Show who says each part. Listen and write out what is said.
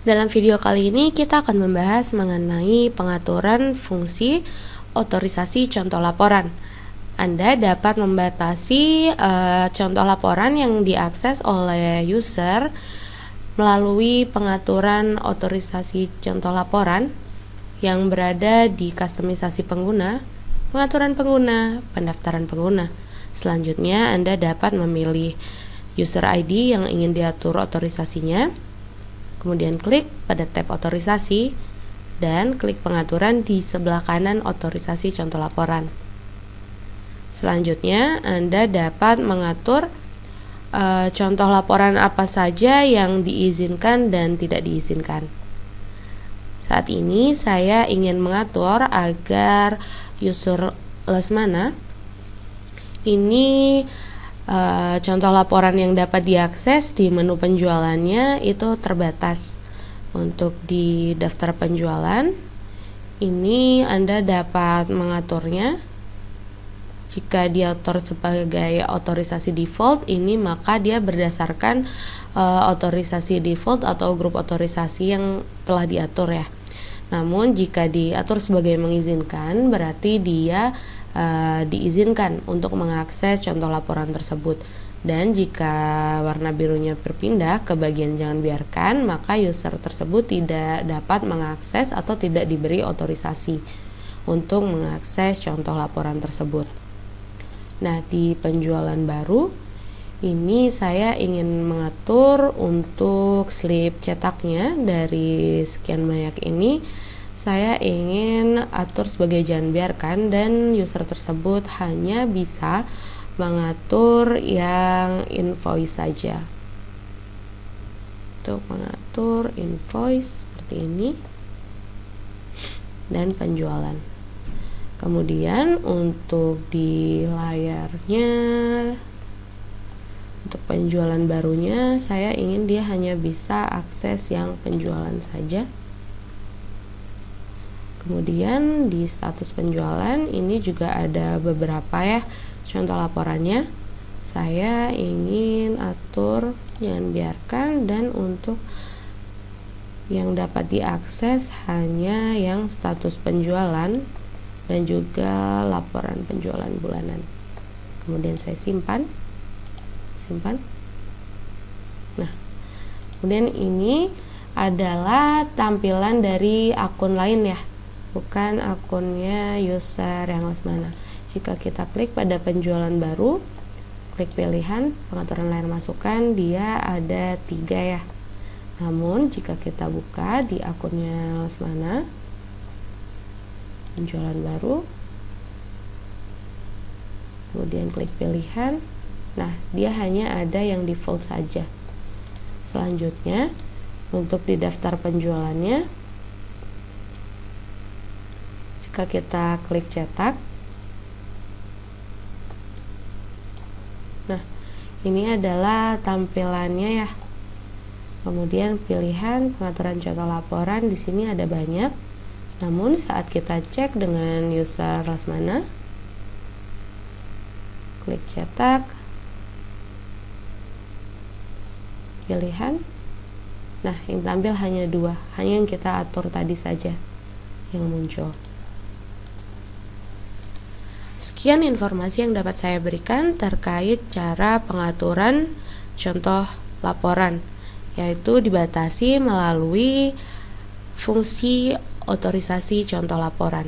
Speaker 1: Dalam video kali ini kita akan membahas mengenai pengaturan fungsi otorisasi contoh laporan. Anda dapat membatasi contoh laporan yang diakses oleh user melalui pengaturan otorisasi contoh laporan yang berada di kustomisasi pengguna, pengaturan pengguna, pendaftaran pengguna. Selanjutnya Anda dapat memilih user ID yang ingin diatur otorisasinya. Kemudian klik pada tab otorisasi dan klik pengaturan di sebelah kanan otorisasi contoh laporan. Selanjutnya Anda dapat mengatur contoh laporan apa saja yang diizinkan dan tidak diizinkan. Saat ini saya ingin mengatur agar user Lesmana ini contoh laporan yang dapat diakses di menu penjualannya itu terbatas. Untuk di daftar penjualan ini Anda dapat mengaturnya. Jika diatur sebagai otorisasi default ini, maka dia berdasarkan otorisasi default atau grup otorisasi yang telah diatur ya. Namun jika diatur sebagai mengizinkan, berarti dia diizinkan untuk mengakses contoh laporan tersebut. Dan jika warna birunya berpindah ke bagian jangan biarkan, maka user tersebut tidak dapat mengakses atau tidak diberi otorisasi untuk mengakses contoh laporan tersebut. Nah, di penjualan baru ini saya ingin mengatur untuk slip cetaknya. Dari sekian banyak ini saya ingin atur sebagai jangan biarkan dan user tersebut hanya bisa mengatur yang invoice saja. Untuk mengatur invoice seperti ini dan penjualan. Kemudian untuk di layarnya, untuk penjualan barunya saya ingin dia hanya bisa akses yang penjualan saja. Kemudian di status penjualan ini juga ada beberapa ya contoh laporannya. Saya ingin atur jangan biarkan dan untuk yang dapat diakses hanya yang status penjualan dan juga laporan penjualan bulanan. Kemudian saya simpan. Nah, kemudian ini adalah tampilan dari akun lain ya, bukan akunnya user yang Lesmana. Jika kita klik pada penjualan baru, klik pilihan pengaturan layar masukan, dia ada 3 ya. Namun jika kita buka di akunnya Lesmana, penjualan baru, kemudian klik pilihan, nah dia hanya ada yang default saja. Selanjutnya untuk di daftar penjualannya, jika kita klik cetak, nah ini adalah tampilannya ya. Kemudian pilihan pengaturan contoh laporan di sini ada banyak. Namun saat kita cek dengan user Lesmana, klik cetak, pilihan, nah yang tampil hanya 2, hanya yang kita atur tadi saja yang muncul. Sekian informasi yang dapat saya berikan terkait cara pengaturan contoh laporan, yaitu dibatasi melalui fungsi otorisasi contoh laporan.